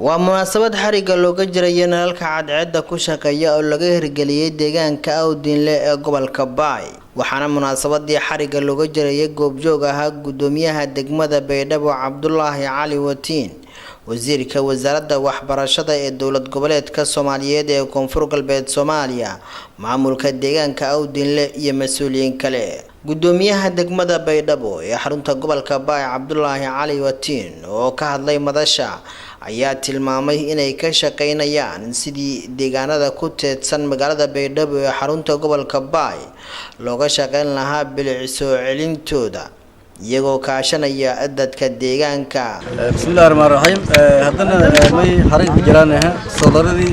waa munaasabad xariga looga jiray nalalka cadceedda ku shaqeeya oo laga hirgeliyay deegaanka Awdinle ee gobolka Baay waxaana munaasabadii xariga looga jiray goobjoog ahaa gudoomiyaha degmada Baydhabo Cabdullaahi Cali Watiin wasiirka wasaaradda waxbarashada ee dowlad goboleedka Soomaaliyeed ee Koonfur Galbeed Soomaaliya maamulka deegaanka Awdinle iyo mas'uuliyiin kale gudoomiyaha degmada Baydhabo ee xarunta gobolka Baay Cabdullaahi Cali Watiin oo ka hadlay madasha ayaa tilmaamay inay ka shaqeynayaan sidii deegaanada ku teedsan magaalada Baydhabo ee xarunta gobolka Baay looga shaqeyn lahaa bilic soo celintooda iyagoo kaashanaya dadka deegaanka. Bismillahir Rahmaanir Rahiim. Haddana may xarig jiraan soodaradii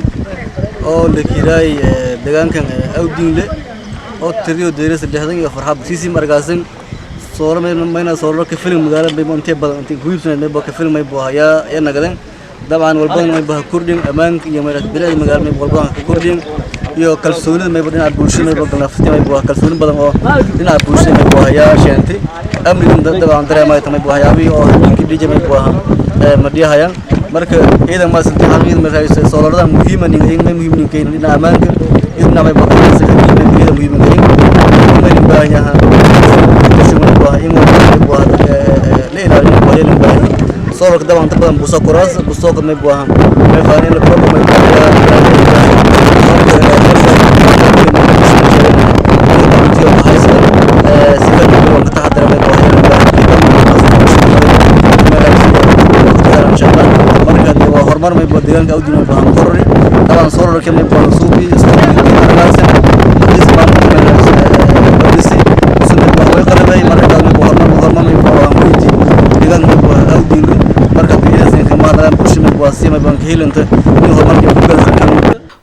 oo la kiray deegaankan Awdinle oo tiriyo deeris dhexdan iyo farxad siisi margaasan mayna soolar ka film magaalada bay inta badan inta guubsan may ka film may boohaya ee nagadan dabcan walbana may baa kordhin amaanka iyo bilad magaalada may walbana ka kordhin iyo kalsoonida may dhinaca bulshada may baa naftii may baa kalsooni badan oo dhinaca bulshada may boohaya sheentay amnigan dabcan dareemay tamay boohayaabay oo ninki dhijay may booha madiyahayaan marka ciidan ma santii xaqiiqada ma raayay soolarada muhiim ah in muhiim keen dhinaca amaanka idna may baa muhiim may baahanyaha صورك ده عن طبعا بوسا كراس بوساق ما يبغاها ما يفعلين الكل ما يبغاها ما يبغى ديان أو ديان يبغى مقرر طبعا صورك كم يبغى صوبي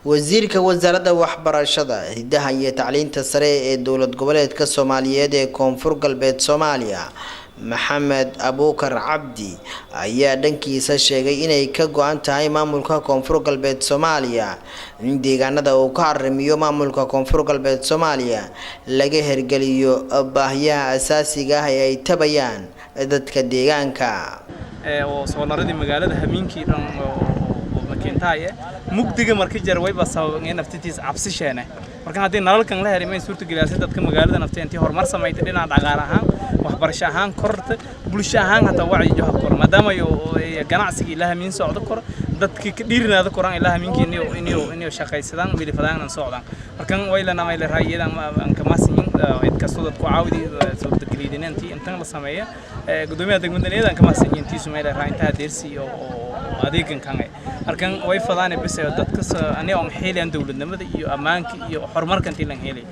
wasiirka wasaaradda waxbarashada hidaha iyo tacliinta sare ee dowlad goboleedka Soomaaliyeed ee Koonfur Galbeed Soomaaliya Maxamed Abuukar Cabdi ayaa dhankiisa sheegay inay ka go'an tahay maamulka Koonfur Galbeed Soomaaliya in deegaanada uu ka arrimiyo maamulka Koonfur Galbeed Soomaaliya laga hirgeliyo baahiyaha asaasiga ah ee ay tabayaan dadka deegaanka oo soonaradii magaalada hamiinkii dhan keentay mugdiga markii jar way basaween naftiis cabsisheena marka hadii nalalkan la herimay suurta galaasay dadka magaalada nafteenti horumar sameeyay dhinaca dhaqaale ahaan waxbarasho ahaan korta bulsho ahaan hata wacyi joog kor maadaama ganacsiga ilaaha min socdo kor dadkii ka dhiirinaada koran ilaaha minkiin inuu shaqaysadaan milifadaan socdaan markan way la naamay la raayidan aan kama siin cid kasto dad ku caawidi suurta galiidinantii intan la sameeyo gudoomiyaha degmada kama siin intii Soomaaliya raayinta deersi oo adeegan kan markan way fadaan bis dadka aniga oo xiliyaan dawladnimada iyo amaanka iyo horumarka intii la helay